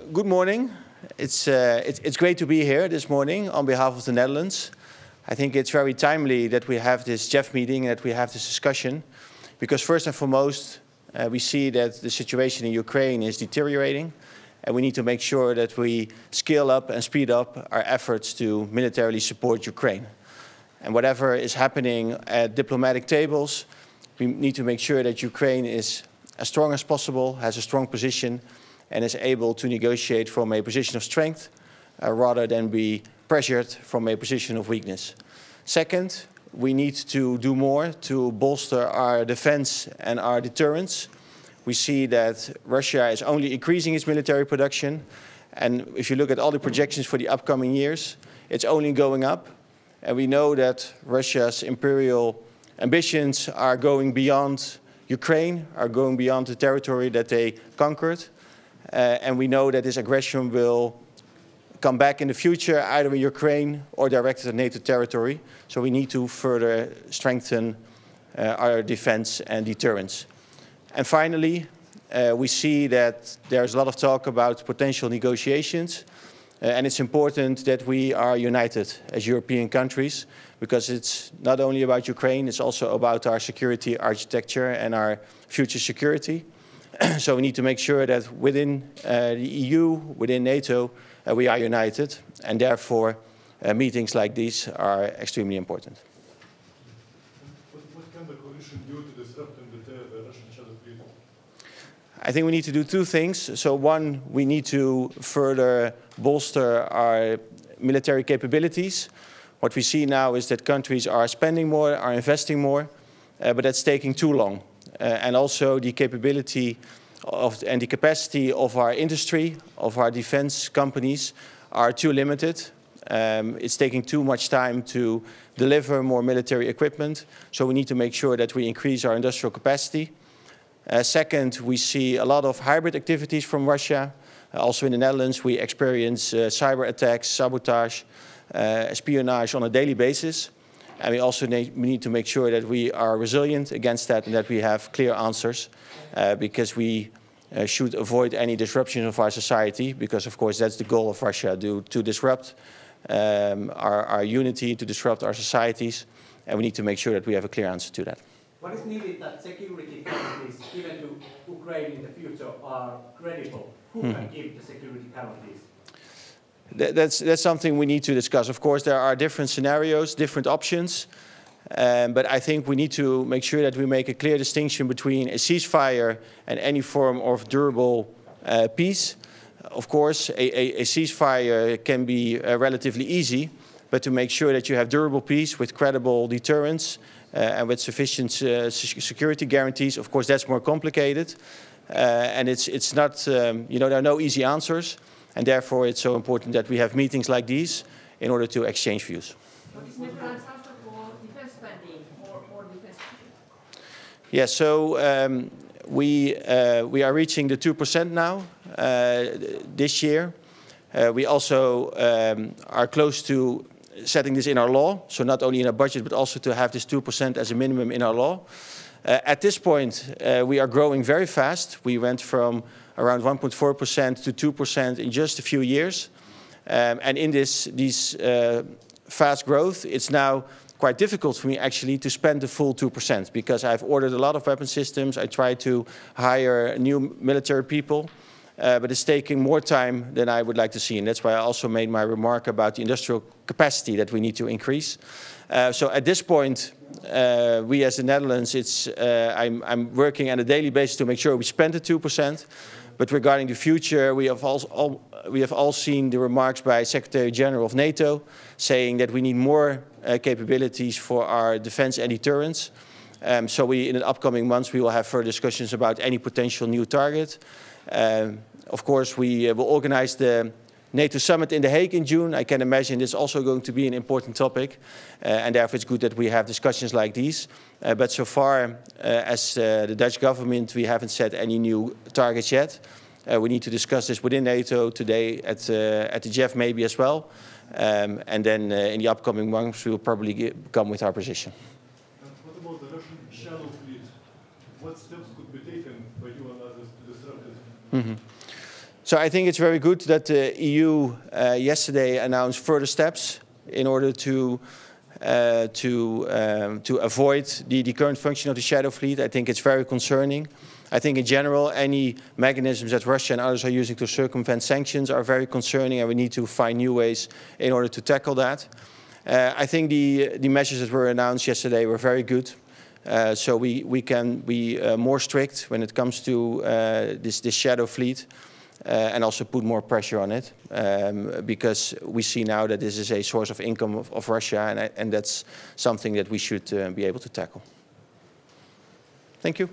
Good morning. It's great to be here this morning on behalf of the Netherlands. I think it's very timely that we have this JEF meeting and that we have this discussion, because first and foremost, we see that the situation in Ukraine is deteriorating, and we need to make sure that we scale up and speed up our efforts to militarily support Ukraine. And whatever is happening at diplomatic tables, we need to make sure that Ukraine is as strong as possible, has a strong position, and is able to negotiate from a position of strength rather than be pressured from a position of weakness. Second, we need to do more to bolster our defense and our deterrence. We see that Russia is only increasing its military production, and if you look at all the projections for the upcoming years, it's only going up. And we know that Russia's imperial ambitions are going beyond Ukraine, are going beyond the territory that they conquered. And we know that this aggression will come back in the future, either in Ukraine or directed at NATO territory. So we need to further strengthen our defense and deterrence. And finally, we see that there's a lot of talk about potential negotiations. And it's important that we are united as European countries, because it's not only about Ukraine, it's also about our security architecture and our future security. So we need to make sure that within the EU, within NATO, we are united, and therefore meetings like these are extremely important. What can the coalition do to disrupt and deter the Russian shadow fleet? I think we need to do two things. So one, we need to further bolster our military capabilities. What we see now is that countries are spending more, are investing more, but that's taking too long. And also the capability and the capacity of our industry, of our defense companies, are too limited. It's taking too much time to deliver more military equipment, so we need to make sure that we increase our industrial capacity. Second, we see a lot of hybrid activities from Russia. Also in the Netherlands, we experience cyber attacks, sabotage, espionage on a daily basis. And we also need to make sure that we are resilient against that and that we have clear answers, because we should avoid any disruption of our society, because of course that's the goal of Russia, to disrupt our unity, to disrupt our societies, and we need to make sure that we have a clear answer to that. What is needed that security guarantees given to Ukraine in the future are credible? Who can give the security guarantees? That's something we need to discuss. Of course, there are different scenarios, different options, but I think we need to make sure that we make a clear distinction between a ceasefire and any form of durable peace. Of course, a ceasefire can be relatively easy, but to make sure that you have durable peace with credible deterrence and with sufficient security guarantees, of course, that's more complicated. And it's not, there are no easy answers. And therefore, it's so important that we have meetings like these in order to exchange views. What is Netherlands also for defense spending or defense? Yes, so we are reaching the 2% now this year. We also are close to setting this in our law, so not only in our budget, but also to have this 2% as a minimum in our law. At this point, we are growing very fast. We went from around 1.4% to 2% in just a few years. And in this fast growth, it's now quite difficult for me actually to spend the full 2%, because I've ordered a lot of weapon systems. I try to hire new military people, but it's taking more time than I would like to see. And that's why I also made my remark about the industrial capacity that we need to increase. So at this point, we as the Netherlands, I'm working on a daily basis to make sure we spend the 2%. But regarding the future, we have all seen the remarks by Secretary General of NATO saying that we need more capabilities for our defense and deterrence. So in the upcoming months, we will have further discussions about any potential new target. Of course, we will organize the NATO summit in The Hague in June. I can imagine this is also going to be an important topic, and therefore it's good that we have discussions like these. But so far, as the Dutch government, we haven't set any new targets yet. We need to discuss this within NATO today at the JEF maybe as well. And then in the upcoming months, we will probably come with our position. What about the Russian shadow fleet? What steps could be taken by you and others to disrupt it? So I think it's very good that the EU yesterday announced further steps in order to avoid the current function of the shadow fleet. I think it's very concerning. I think in general, any mechanisms that Russia and others are using to circumvent sanctions are very concerning, and we need to find new ways in order to tackle that. I think the measures that were announced yesterday were very good. So we can be more strict when it comes to this shadow fleet. And also put more pressure on it, because we see now that this is a source of income of Russia, and that's something that we should be able to tackle. Thank you.